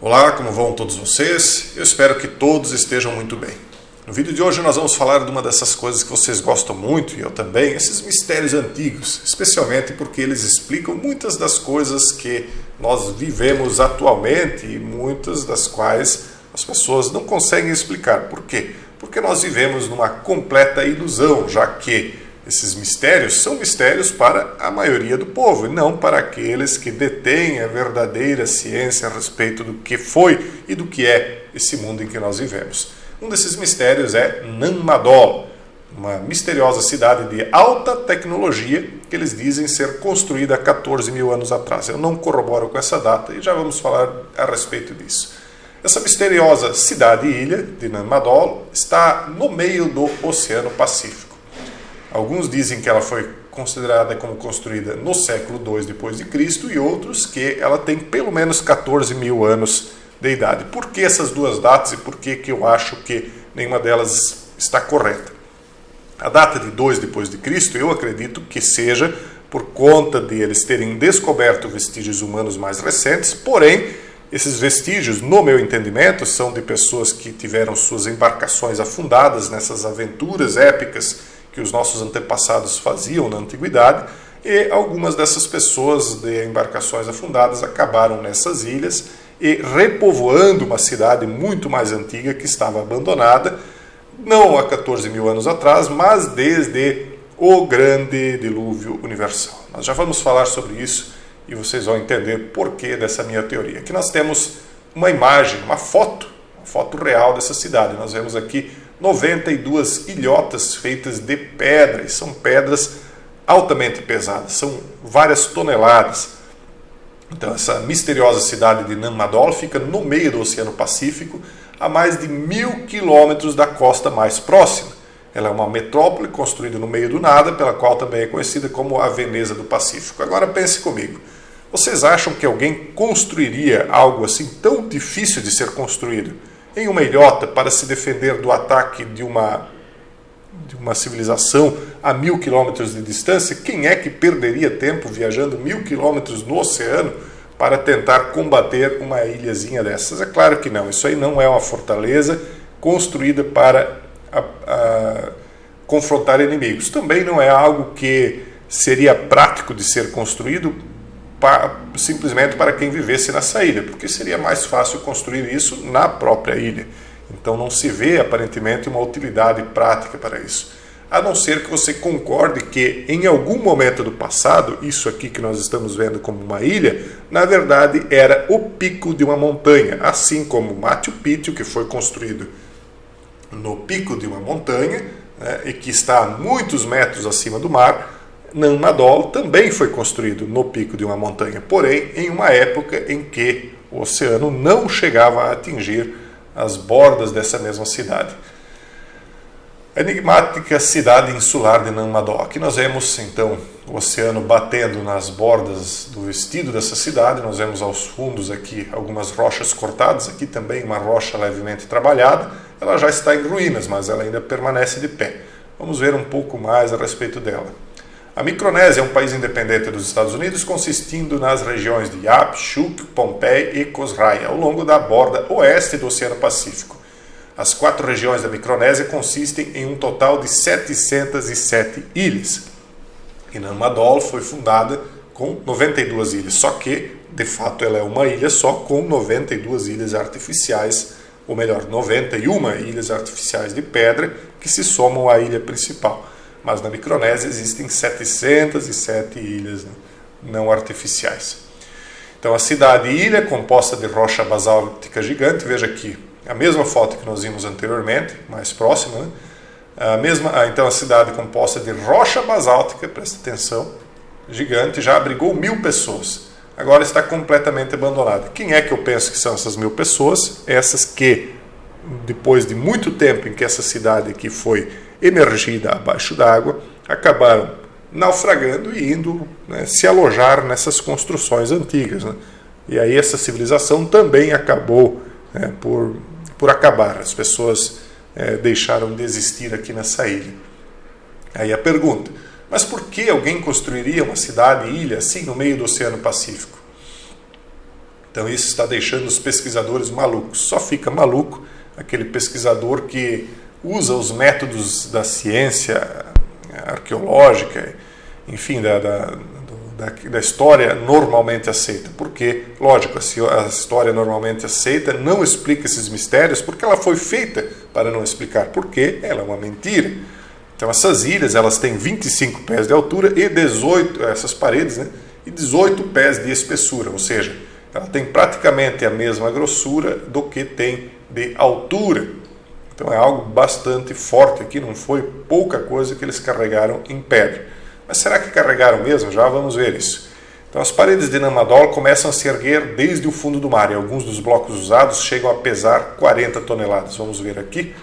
Olá, como vão todos vocês? Eu espero que todos estejam muito bem. No vídeo de hoje nós vamos falar de uma dessas coisas que vocês gostam muito, e eu também, esses mistérios antigos, especialmente porque eles explicam muitas das coisas que nós vivemos atualmente e muitas das quais as pessoas não conseguem explicar. Por quê? Porque nós vivemos numa completa ilusão, já que esses mistérios são mistérios para a maioria do povo e não para aqueles que detêm a verdadeira ciência a respeito do que foi e do que é esse mundo em que nós vivemos. Um desses mistérios é Nanmadol, uma misteriosa cidade de alta tecnologia que eles dizem ser construída há 14 mil anos atrás. Eu não corroboro com essa data e já vamos falar a respeito disso. Essa misteriosa cidade-ilha de Nanmadol está no meio do Oceano Pacífico. Alguns dizem que ela foi considerada como construída no século II depois de Cristo e outros que ela tem pelo menos 14 mil anos de idade. Por que essas duas datas e por que eu acho que nenhuma delas está correta? A data de 2 depois de Cristo eu acredito que seja por conta de eles terem descoberto vestígios humanos mais recentes, porém esses vestígios, no meu entendimento, são de pessoas que tiveram suas embarcações afundadas nessas aventuras épicas que os nossos antepassados faziam na antiguidade, e algumas dessas pessoas de embarcações afundadas acabaram nessas ilhas e repovoando uma cidade muito mais antiga que estava abandonada, não há 14 mil anos atrás, mas desde o grande dilúvio universal. Nós já vamos falar sobre isso e vocês vão entender por que dessa minha teoria. Aqui nós temos uma imagem, uma foto real dessa cidade. Nós vemos aqui 92 ilhotas feitas de pedra, e são pedras altamente pesadas, são várias toneladas. Então essa misteriosa cidade de Nanmadol fica no meio do Oceano Pacífico, a mais de 1000 quilômetros da costa mais próxima. Ela é uma metrópole construída no meio do nada, pela qual também é conhecida como a Veneza do Pacífico. Agora pense comigo, vocês acham que alguém construiria algo assim tão difícil de ser construído em uma ilhota para se defender do ataque de uma civilização a 1000 quilômetros de distância? Quem é que perderia tempo viajando 1000 quilômetros no oceano para tentar combater uma ilhazinha dessas? É claro que não, isso aí não é uma fortaleza construída para confrontar inimigos. Também não é algo que seria prático de ser construído simplesmente para quem vivesse nessa ilha, porque seria mais fácil construir isso na própria ilha. Então não se vê aparentemente uma utilidade prática para isso. A não ser que você concorde que em algum momento do passado, isso aqui que nós estamos vendo como uma ilha, na verdade era o pico de uma montanha, assim como Machu Picchu, que foi construído no pico de uma montanha, né, e que está a muitos metros acima do mar. Nanmadol também foi construído no pico de uma montanha, porém em uma época em que o oceano não chegava a atingir as bordas dessa mesma cidade. A enigmática cidade insular de Nanmadol. Aqui nós vemos então o oceano batendo nas bordas do vestido dessa cidade. Nós vemos aos fundos aqui algumas rochas cortadas, aqui também uma rocha levemente trabalhada. Ela já está em ruínas, mas ela ainda permanece de pé. Vamos ver um pouco mais a respeito dela. A Micronésia é um país independente dos Estados Unidos, consistindo nas regiões de Yap, Chuuk, Pohnpei e Kosrae, ao longo da borda oeste do Oceano Pacífico. As 4 regiões da Micronésia consistem em um total de 707 ilhas. E Nanmadol foi fundada com 92 ilhas, só que, de fato, ela é uma ilha só com 92 ilhas artificiais, ou melhor, 91 ilhas artificiais de pedra que se somam à ilha principal. Mas na Micronésia existem 707 ilhas não artificiais. Então a cidade-ilha é composta de rocha basáltica gigante. Veja aqui a mesma foto que nós vimos anteriormente, mais próxima, né? Então a cidade composta de rocha basáltica, presta atenção, gigante, já abrigou 1000 pessoas. Agora está completamente abandonada. Quem é que eu penso que são essas 1000 pessoas? Essas que, depois de muito tempo em que essa cidade aqui foi emergida abaixo d'água, acabaram naufragando e indo, né, se alojar nessas construções antigas. Né? E aí essa civilização também acabou, né, por acabar. As pessoas deixaram de existir aqui nessa ilha. Aí a pergunta, mas por que alguém construiria uma cidade-ilha assim no meio do Oceano Pacífico? Então isso está deixando os pesquisadores malucos. Só fica maluco aquele pesquisador que usa os métodos da ciência arqueológica, enfim, da história normalmente aceita. Porque, lógico, a história normalmente aceita não explica esses mistérios porque ela foi feita para não explicar, porque ela é uma mentira. Então essas ilhas, elas têm 25 pés de altura e 18, essas paredes, né, e 18 pés de espessura, ou seja, ela tem praticamente a mesma grossura do que tem de altura. Então é algo bastante forte aqui, não foi pouca coisa que eles carregaram em pedra. Mas será que carregaram mesmo? Já vamos ver isso. Então as paredes de Nammadol começam a se erguer desde o fundo do mar e alguns dos blocos usados chegam a pesar 40 toneladas. Vamos ver aqui.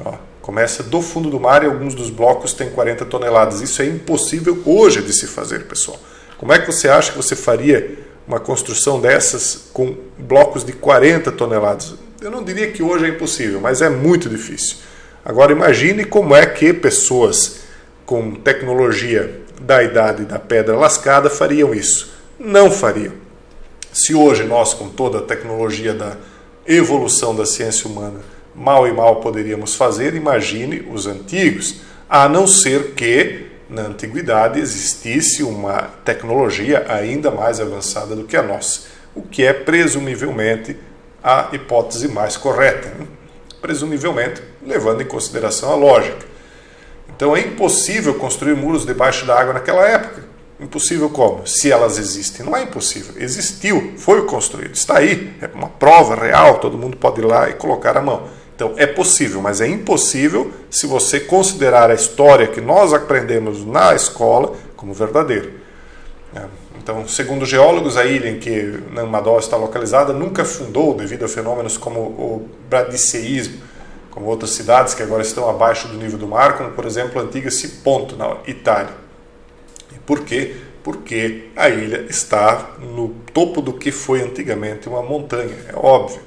Ó, começa do fundo do mar e alguns dos blocos têm 40 toneladas. Isso é impossível hoje de se fazer, pessoal. Como é que você acha que você faria uma construção dessas com blocos de 40 toneladas? Eu não diria que hoje é impossível, mas é muito difícil. Agora imagine como é que pessoas com tecnologia da idade da pedra lascada fariam isso. Não fariam. Se hoje nós, com toda a tecnologia da evolução da ciência humana, mal e mal poderíamos fazer, imagine os antigos, a não ser que na antiguidade existisse uma tecnologia ainda mais avançada do que a nossa, o que é presumivelmente a hipótese mais correta, né? Presumivelmente levando em consideração a lógica. Então é impossível construir muros debaixo da água naquela época. Impossível como? Se elas existem. Não é impossível. Existiu, foi construído, está aí. É uma prova real, todo mundo pode ir lá e colocar a mão. Então é possível, mas é impossível se você considerar a história que nós aprendemos na escola como verdadeira. Então, segundo geólogos, a ilha em que Nammadol está localizada nunca afundou devido a fenômenos como o bradiceísmo, como outras cidades que agora estão abaixo do nível do mar, como por exemplo a antiga Siponto, na Itália. E por quê? Porque a ilha está no topo do que foi antigamente uma montanha, é óbvio.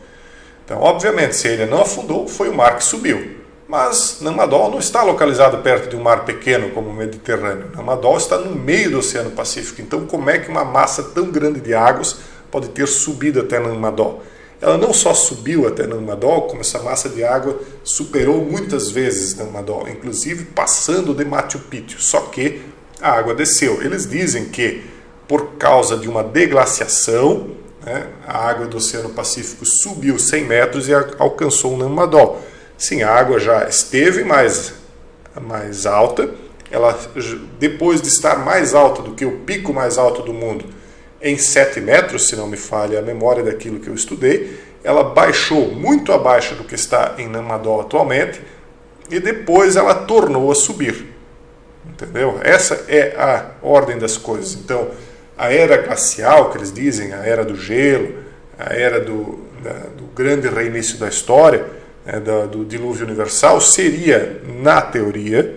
Então, obviamente, se a ilha não afundou, foi o mar que subiu. Mas Nammadol não está localizado perto de um mar pequeno como o Mediterrâneo. Nammadol está no meio do Oceano Pacífico. Então, como é que uma massa tão grande de águas pode ter subido até Nammadol? Ela não só subiu até Nammadol, como essa massa de água superou muitas vezes Nammadol, inclusive passando de Machu Picchu. Só que a água desceu. Eles dizem que por causa de uma deglaciação, né, a água do Oceano Pacífico subiu 100 metros e alcançou Nammadol. Sim, a água já esteve mais alta, ela, depois de estar mais alta do que o pico mais alto do mundo, em 7 metros, se não me falha a memória daquilo que eu estudei, ela baixou muito abaixo do que está em Nammadol atualmente e depois ela tornou a subir. Entendeu? Essa é a ordem das coisas. Então, a era glacial, que eles dizem, a era do gelo, a era do grande reinício da história, do dilúvio universal, seria, na teoria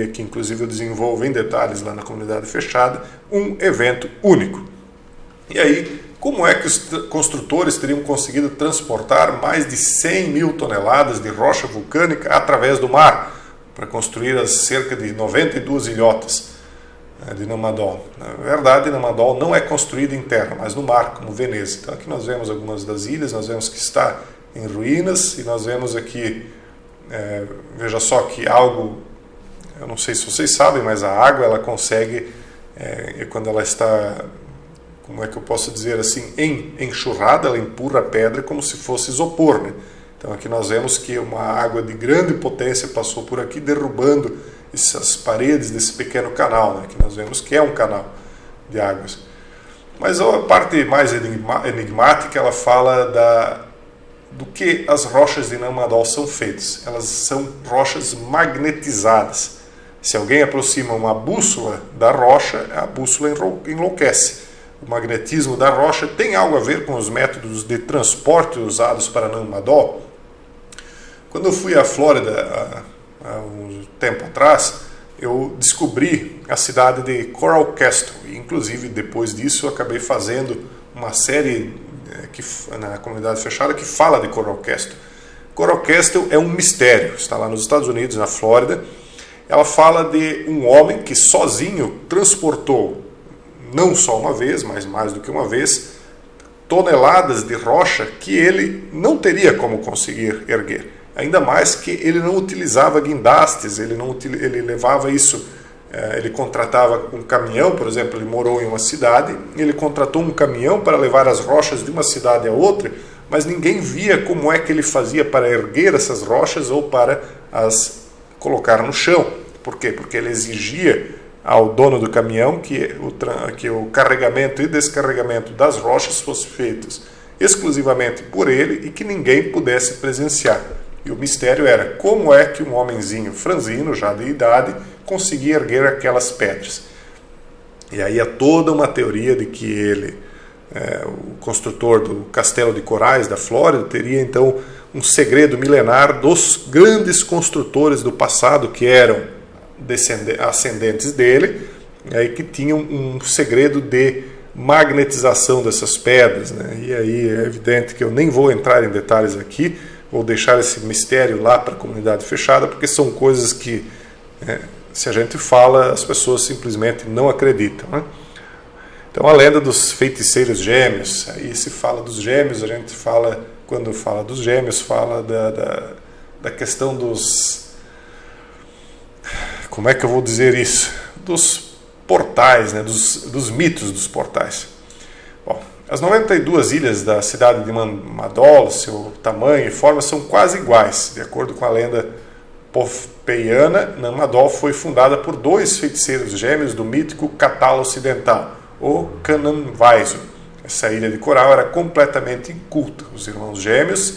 que inclusive eu desenvolvo em detalhes lá na comunidade fechada, um evento único. E aí, como é que os construtores teriam conseguido transportar mais de 100 mil toneladas de rocha vulcânica através do mar para construir as cerca de 92 ilhotas de Nammadol? Na verdade, Nammadol não é construída em terra, mas no mar, como Veneza. Então aqui nós vemos algumas das ilhas, nós vemos que está em ruínas, e nós vemos aqui, veja só que algo, eu não sei se vocês sabem, mas a água ela consegue, quando ela está, como é que eu posso dizer assim, enxurrada, ela empurra a pedra como se fosse isopor, né? Então aqui nós vemos que uma água de grande potência passou por aqui, derrubando essas paredes desse pequeno canal, né? Que nós vemos que é um canal de águas. Mas a parte mais enigmática, ela fala do que as rochas de Nammadol são feitas. Elas são rochas magnetizadas. Se alguém aproxima uma bússola da rocha, a bússola enlouquece. O magnetismo da rocha tem algo a ver com os métodos de transporte usados para Nammadol. Quando eu fui à Flórida há um tempo atrás, eu descobri a cidade de Coral Castle. E, inclusive, depois disso, eu acabei fazendo uma série na comunidade fechada que fala de Coral Castle. Coral Castle é um mistério, está lá nos Estados Unidos, na Flórida. Ela fala de um homem que sozinho transportou, não só uma vez, mas mais do que uma vez, toneladas de rocha que ele não teria como conseguir erguer. Ainda mais que ele não utilizava guindastes, ele levava isso, ele contratava um caminhão, por exemplo, ele morou em uma cidade, ele contratou um caminhão para levar as rochas de uma cidade a outra, mas ninguém via como é que ele fazia para erguer essas rochas ou para as colocar no chão. Por quê? Porque ele exigia ao dono do caminhão que o carregamento e descarregamento das rochas fossem feitos exclusivamente por ele e que ninguém pudesse presenciar. E o mistério era como é que um homenzinho franzino, já de idade, conseguia erguer aquelas pedras. E aí há toda uma teoria de que ele, o construtor do Castelo de Corais da Flórida, teria então um segredo milenar dos grandes construtores do passado que eram ascendentes dele, aí que tinham um segredo de magnetização dessas pedras, né? E aí é evidente que eu nem vou entrar em detalhes aqui, vou deixar esse mistério lá para a comunidade fechada, porque são coisas que, se a gente fala, as pessoas simplesmente não acreditam, né? Então a lenda dos feiticeiros gêmeos, aí se fala dos gêmeos, a gente fala, quando fala dos gêmeos, fala da questão dos... Como é que eu vou dizer isso? Dos portais, né? dos mitos dos portais. Bom, as 92 ilhas da cidade de Madol, seu tamanho e forma são quase iguais. De acordo com a lenda pompeiana, Madol foi fundada por 2 feiticeiros gêmeos do mítico Catal Ocidental, o Cananvaiso. Essa ilha de coral era completamente inculta. Os irmãos gêmeos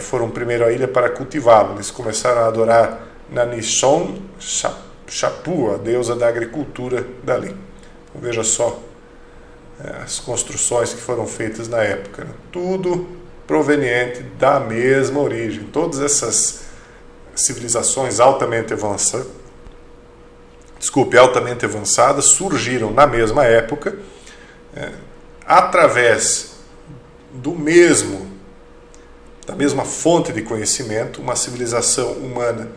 foram primeiro à ilha para cultivá-la. Eles começaram a adorar Nanishon Chapu, a deusa da agricultura dali. Então, veja só as construções que foram feitas na época, né? Tudo proveniente da mesma origem. Todas essas civilizações altamente avançadas surgiram na mesma época, através da mesma fonte de conhecimento. Uma civilização humana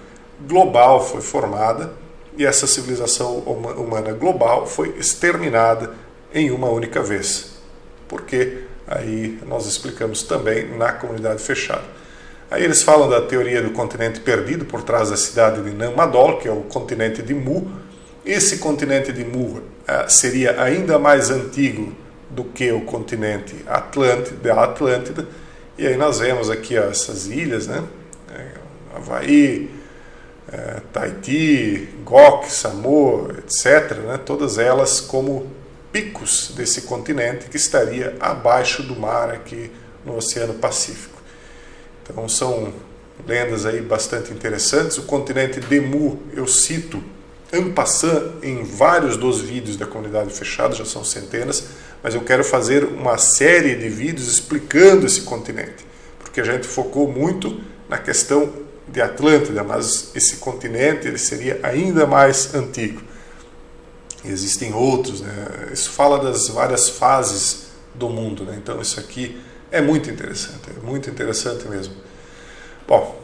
global foi formada e essa civilização humana global foi exterminada em uma única vez. Porque aí nós explicamos também na comunidade fechada. Aí eles falam da teoria do continente perdido por trás da cidade de Madol, que é o continente de Mu. Esse continente de Mu seria ainda mais antigo do que o continente da Atlântida. E aí nós vemos aqui essas ilhas, né? Havaí, Tahiti, Gok, Samoa, etc., né? Todas elas como picos desse continente que estaria abaixo do mar aqui no Oceano Pacífico. Então são lendas aí bastante interessantes. O continente de Mu eu cito en passant em vários dos vídeos da comunidade fechada, já são centenas, mas eu quero fazer uma série de vídeos explicando esse continente, porque a gente focou muito na questão de Atlântida, mas esse continente ele seria ainda mais antigo. E existem outros, né? Isso fala das várias fases do mundo, né? Então isso aqui é muito interessante mesmo. Bom,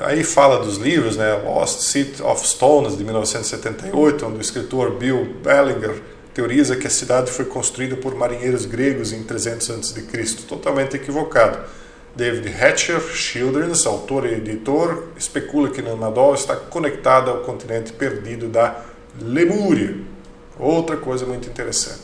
aí fala dos livros, né? Lost City of Stones, de 1978, onde o escritor Bill Bellinger teoriza que a cidade foi construída por marinheiros gregos em 300 a.C., totalmente equivocado. David Hatcher Childrens, autor e editor, especula que Madol está conectada ao continente perdido da Lemúria. Outra coisa muito interessante.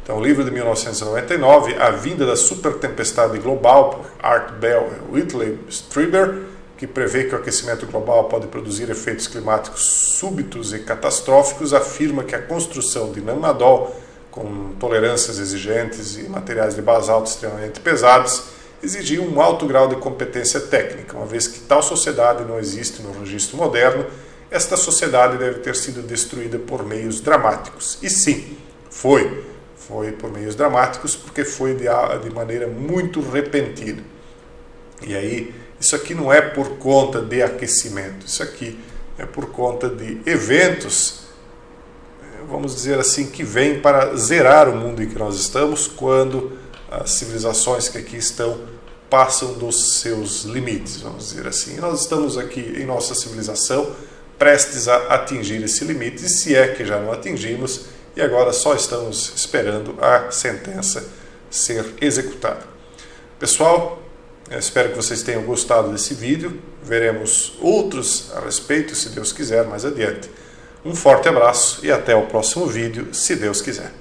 Então, o livro de 1999, A Vinda da Supertempestade Global, por Art Bell e Whitley Strieber, que prevê que o aquecimento global pode produzir efeitos climáticos súbitos e catastróficos, afirma que a construção de Madol, com tolerâncias exigentes e materiais de basalto extremamente pesados, exigia um alto grau de competência técnica. Uma vez que tal sociedade não existe no registro moderno, esta sociedade deve ter sido destruída por meios dramáticos. E sim, foi por meios dramáticos, porque foi de maneira muito repentina. E aí, isso aqui não é por conta de aquecimento, isso aqui é por conta de eventos, vamos dizer assim, que vêm para zerar o mundo em que nós estamos, quando as civilizações que aqui estão passam dos seus limites, vamos dizer assim. E nós estamos aqui em nossa civilização prestes a atingir esse limite, e se é que já não atingimos, e agora só estamos esperando a sentença ser executado. Pessoal, eu espero que vocês tenham gostado desse vídeo. Veremos outros a respeito, se Deus quiser, mais adiante. Um forte abraço e até o próximo vídeo, se Deus quiser.